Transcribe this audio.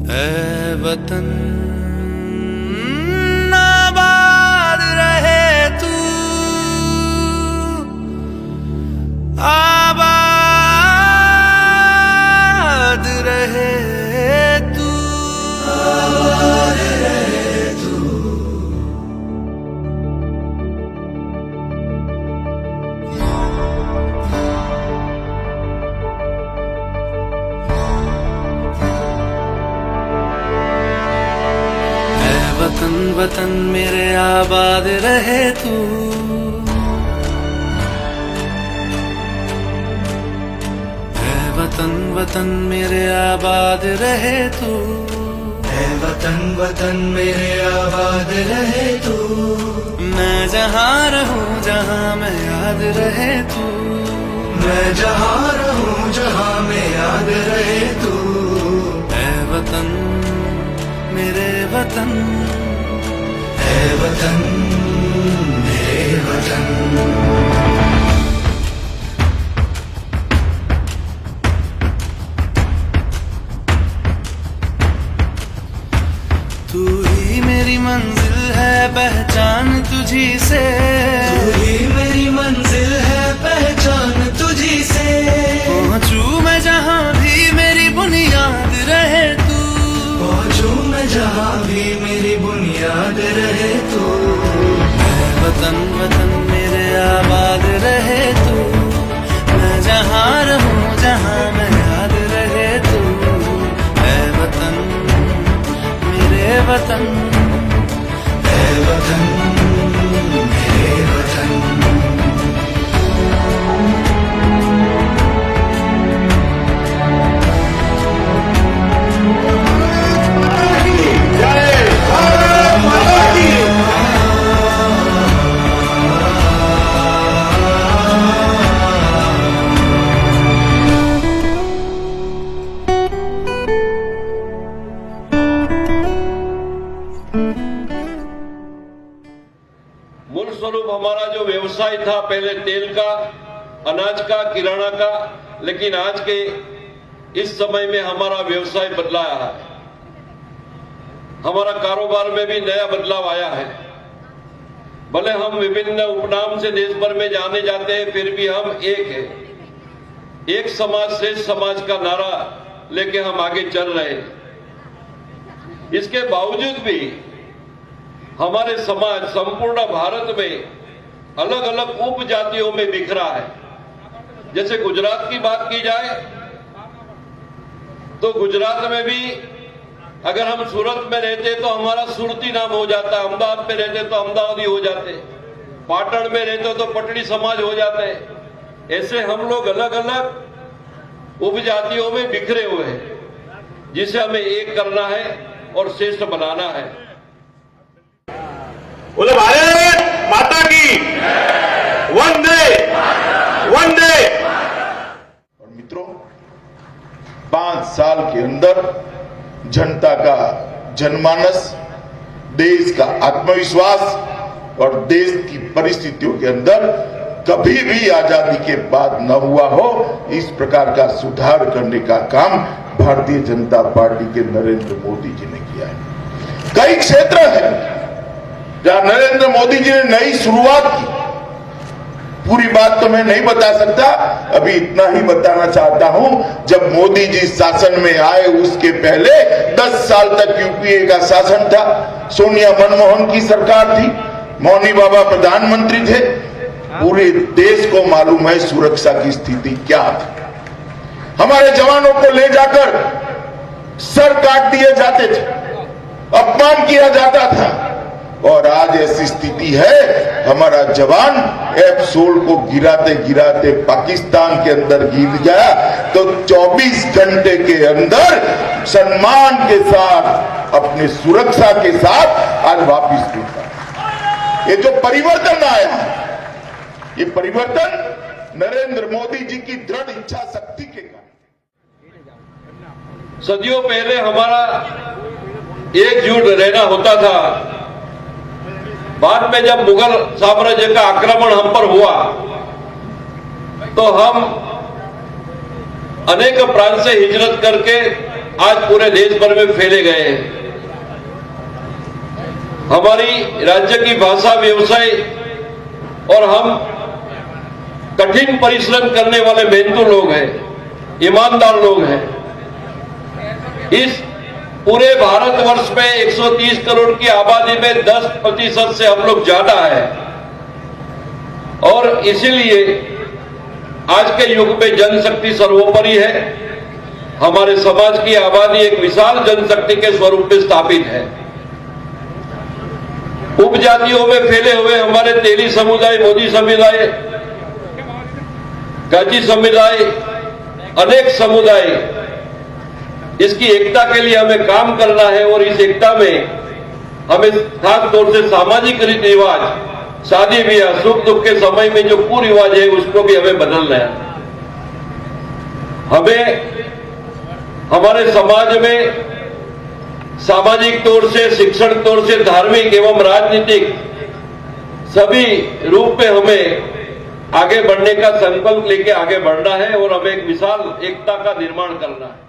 ऐ वतन आबाद रहे तू, आबाद रहे तू, आबाद रहे तू। वतन वतन मेरे आबाद रहे तू, ऐ वतन वतन मेरे आबाद रहे तू, ऐ वतन वतन मेरे आबाद रहे तू। मैं जहाँ रहूं जहाँ मैं याद रहे तू, मैं जहाँ रहूं जहाँ मैं याद रहे तू। ऐ वतन मेरे वतन, ऐ वतन मेरे वतन। तू ही मेरी मंजिल है पहचान तुझी से, तू ही मेरी मंजिल है पहचान तुझी से। पहुंचू मैं जहाँ भी मेरी बुनियाद रहे तू, पहुंचू मैं जहाँ भी मेरी बुनियाद रहे तू। ऐ वतन वतन मेरे आबाद रहे तू, मैं जहाँ रहूं जहाँ मैं याद रहे तू। ऐ वतन मेरे वतन, ऐ वतन मेरे वतन। मूल स्वरूप हमारा जो व्यवसाय था पहले तेल का, अनाज का, किराना का, लेकिन आज के इस समय में हमारा व्यवसाय बदलाया है। हमारा कारोबार में भी नया बदलाव आया है। भले हम विभिन्न उपनाम से देश भर में जाने जाते हैं, फिर भी हम एक हैं। एक समाज श्रेष्ठ समाज का नारा लेके हम आगे चल रहे हैं। इसके बावजूद भी हमारे समाज संपूर्ण भारत में अलग अलग उपजातियों में बिखरा है। जैसे गुजरात की बात की जाए तो गुजरात में भी अगर हम सूरत में रहते तो हमारा सुरती नाम हो जाता, अहमदाबाद में रहते तो अहमदाबादी हो जाते, पाटण में रहते तो पटड़ी समाज हो जाते। ऐसे हम लोग अलग अलग उपजातियों में बिखरे हुए हैं, जिसे हमें एक करना है और श्रेष्ठ बनाना है। बोले भारत माता की वंदे वंदे। और मित्रों, 5 साल के अंदर जनता का जनमानस, देश का आत्मविश्वास और देश की परिस्थितियों के अंदर कभी भी आजादी के बाद न हुआ हो, इस प्रकार का सुधार करने का काम भारतीय जनता पार्टी के नरेंद्र मोदी जी ने किया है। कई क्षेत्र हैं जहां नरेंद्र मोदी जी ने नई शुरुआत की। पूरी बात तो मैं नहीं बता सकता, अभी इतना ही बताना चाहता हूं। जब मोदी जी शासन में आए उसके पहले 10 साल तक यूपीए का शासन था। सोनिया मनमोहन की सरकार थी, मौनी बाबा प्रधानमंत्री थे। पूरे देश को मालूम है सुरक्षा की स्थिति क्या थी। हमारे जवानों को ले जाकर सर काट दिए जाते थे, अपमान किया जाता था। और आज ऐसी स्थिति है, हमारा जवान F-16 को गिराते गिराते पाकिस्तान के अंदर गिर गया तो 24 घंटे के अंदर सम्मान के साथ, अपनी सुरक्षा के साथ आज वापिस लौटा। ये जो परिवर्तन आया, ये परिवर्तन नरेंद्र मोदी जी की दृढ़ इच्छा शक्ति के कारण। सदियों पहले हमारा एकजुट रहना होता था। बाद में जब मुगल साम्राज्य का आक्रमण हम पर हुआ तो हम अनेक प्रांत से हिजरत करके आज पूरे देश भर में फैले गए हैं। हमारी राज्य की भाषा, व्यवसाय और हम कठिन परिश्रम करने वाले मेहनतू लोग हैं, ईमानदार लोग हैं। इस पूरे भारतवर्ष में 130 करोड़ की आबादी में 10% से हम लोग ज्यादा है और इसीलिए आज के युग में जनशक्ति सर्वोपरि है। हमारे समाज की आबादी एक विशाल जनशक्ति के स्वरूप में स्थापित है। उपजातियों में फैले हुए हमारे तेली समुदाय, मोदी समुदाय, गाजी समुदाय, अनेक समुदाय, इसकी एकता के लिए हमें काम करना है और इस एकता में हमें खास तौर से सामाजिक रीति रिवाज, शादी ब्याह, सुख दुख के समय में जो कुरिवाज है उसको भी हमें बदलना है। हमें हमारे समाज में सामाजिक तौर से, शिक्षण तौर से, धार्मिक एवं राजनीतिक सभी रूप में हमें आगे बढ़ने का संकल्प लेके आगे बढ़ना है और हमें एक विशाल एकता का निर्माण करना है।